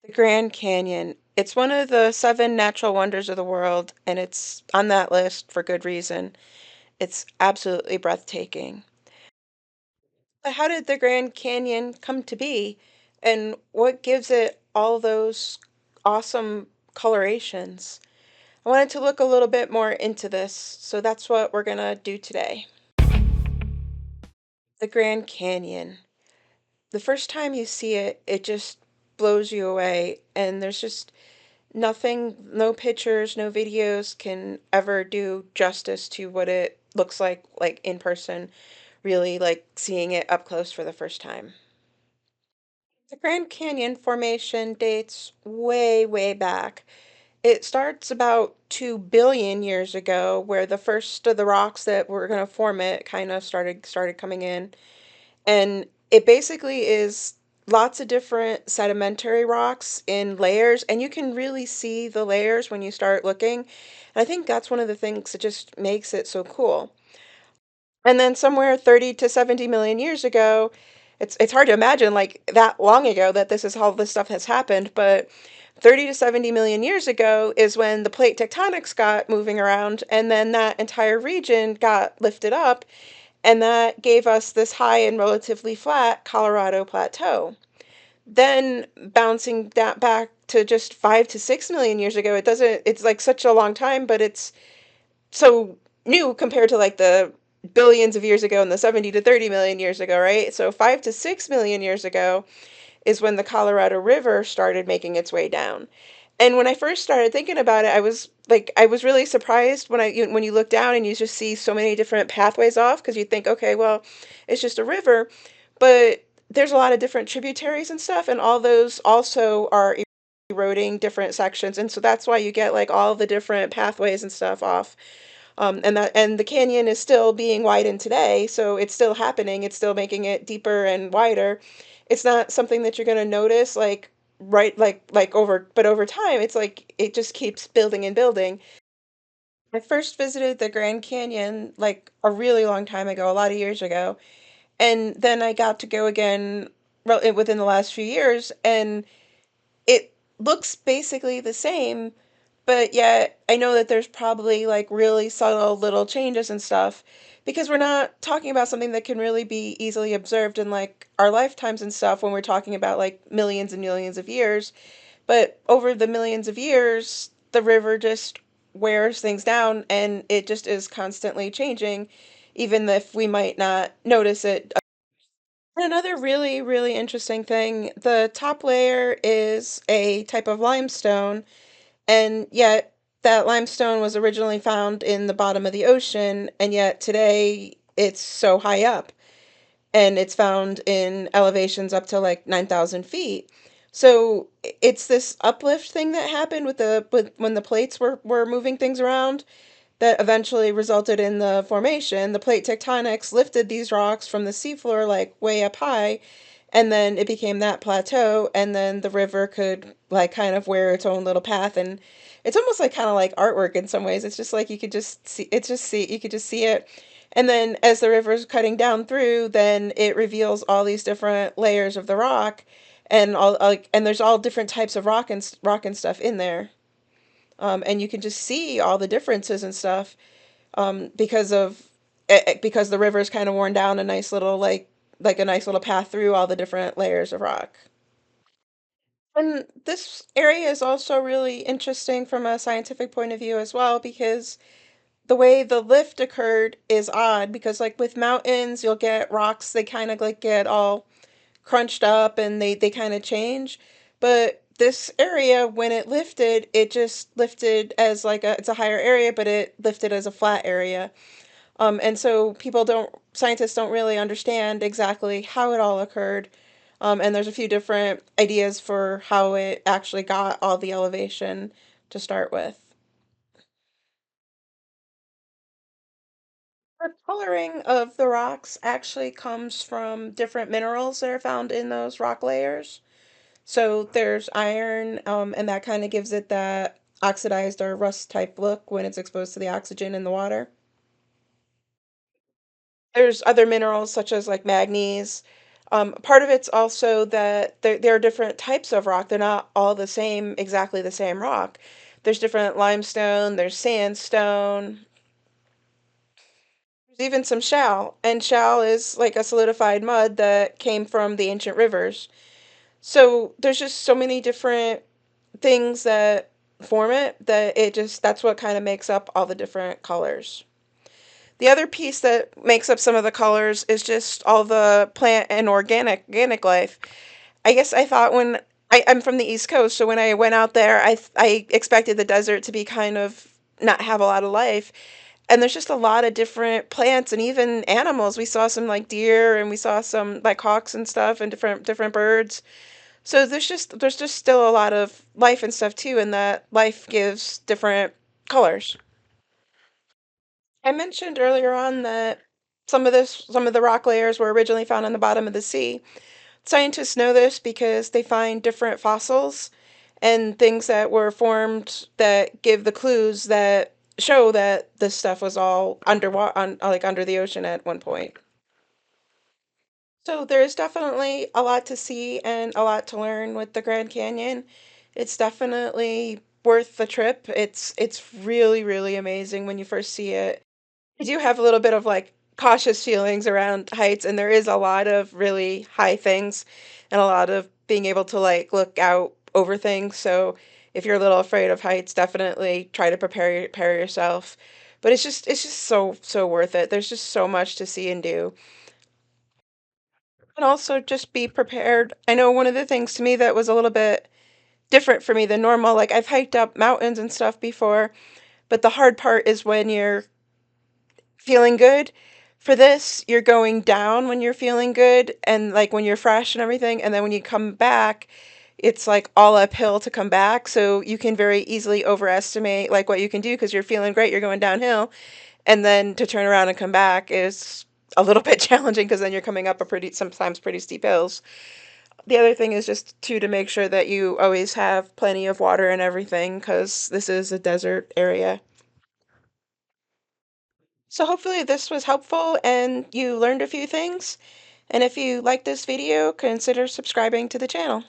The Grand Canyon. It's one of the seven natural wonders of the world, and it's on that list for good reason. It's absolutely breathtaking. But how did the Grand Canyon come to be, and what gives it all those awesome colorations? I wanted to look a little bit more into this, so that's what we're gonna do today. The Grand Canyon. The first time you see it, it just blows you away, and there's just nothing, no pictures, no videos can ever do justice to what it looks like in person, really like seeing it up close for the first time. The Grand Canyon formation dates way, way back. It starts about 2 billion years ago, where the first of the rocks that were going to form it kind of started coming in. And it basically is lots of different sedimentary rocks in layers, and you can really see the layers when you start looking. And I think that's one of the things that just makes it so cool. And then somewhere 30 to 70 million years ago, it's hard to imagine like that long ago that this is how this stuff has happened, but 30 to 70 million years ago is when the plate tectonics got moving around, and then that entire region got lifted up, and that gave us this high and relatively flat Colorado Plateau. Then bouncing that back to just 5 to 6 million years ago, it's like such a long time, but it's so new compared to like the billions of years ago and the 70 to 30 million years ago, right? So 5 to 6 million years ago is when the Colorado River started making its way down. And when I first started thinking about it, I was really surprised when you look down and you just see so many different pathways off, because you think, okay, well, it's just a river, but there's a lot of different tributaries and stuff, and all those also are eroding different sections, and so that's why you get like all the different pathways and stuff off. And the canyon is still being widened today, so it's still happening. It's still making it deeper and wider. It's not something that you're gonna notice like right like over but over time, it's like it just keeps building and building. I first visited the Grand Canyon like a really long time ago, a lot of years ago, and then I got to go again within the last few years, and it looks basically the same, but yet I know that there's probably like really subtle little changes and stuff, because we're not talking about something that can really be easily observed in like our lifetimes and stuff when we're talking about like millions and millions of years. But over the millions of years, the river just wears things down, and it just is constantly changing, even if we might not notice it. Another really, really interesting thing, the top layer is a type of limestone, and yet that limestone was originally found in the bottom of the ocean, and yet today it's so high up, and it's found in elevations up to like 9,000 feet. So it's this uplift thing that happened with when the plates were moving things around, that eventually resulted in the formation. The plate tectonics lifted these rocks from the seafloor like way up high, and then it became that plateau, and then the river could like kind of wear its own little path, and it's almost like kind of like artwork in some ways. It's just like you could just see you could just see it. And then as the river's cutting down through, then it reveals all these different layers of the rock, and all like and there's all different types of rock and stuff in there. And you can just see all the differences and stuff, because the river's kind of worn down a nice little like a nice little path through all the different layers of rock. And this area is also really interesting from a scientific point of view as well, because the way the lift occurred is odd, because like with mountains you'll get rocks, they kind of like get all crunched up, and they kind of change. But this area, when it lifted, it just lifted as like it's a higher area, but it lifted as a flat area. And so scientists don't really understand exactly how it all occurred. And there's a few different ideas for how it actually got all the elevation to start with. The coloring of the rocks actually comes from different minerals that are found in those rock layers. So there's iron, and that kind of gives it that oxidized or rust type look when it's exposed to the oxygen in the water. There's other minerals such as like manganese, Part of it's also that there are different types of rock. They're not all the same, exactly the same rock. There's different limestone, there's sandstone, there's even some shale, and shale is like a solidified mud that came from the ancient rivers. So there's just so many different things that form it that it just that's what kind of makes up all the different colors. The other piece that makes up some of the colors is just all the plant and organic life. I guess I thought when I'm from the East Coast, so when I went out there, I expected the desert to be kind of not have a lot of life. And there's just a lot of different plants and even animals. We saw some like deer and we saw some like hawks and stuff and different birds. So there's just still a lot of life and stuff too, and that life gives different colors. I mentioned earlier on that some of the rock layers were originally found on the bottom of the sea. Scientists know this because they find different fossils and things that were formed that give the clues that show that this stuff was all underwater on like under the ocean at one point. So there's definitely a lot to see and a lot to learn with the Grand Canyon. It's definitely worth the trip. It's really, really amazing when you first see it. I do have a little bit of like cautious feelings around heights, and there is a lot of really high things and a lot of being able to like look out over things. So if you're a little afraid of heights, definitely try to prepare yourself. But it's just so worth it. There's just so much to see and do. And also just be prepared. I know one of the things to me that was a little bit different for me than normal, like I've hiked up mountains and stuff before, but the hard part is when you're feeling good. For this, you're going down when you're feeling good and like when you're fresh and everything, and then when you come back, it's like all uphill to come back. So you can very easily overestimate like what you can do because you're feeling great, you're going downhill, and then to turn around and come back is a little bit challenging because then you're coming up a pretty sometimes pretty steep hills. The other thing is just too to make sure that you always have plenty of water and everything because this is a desert area. So hopefully this was helpful and you learned a few things. And if you like this video, consider subscribing to the channel.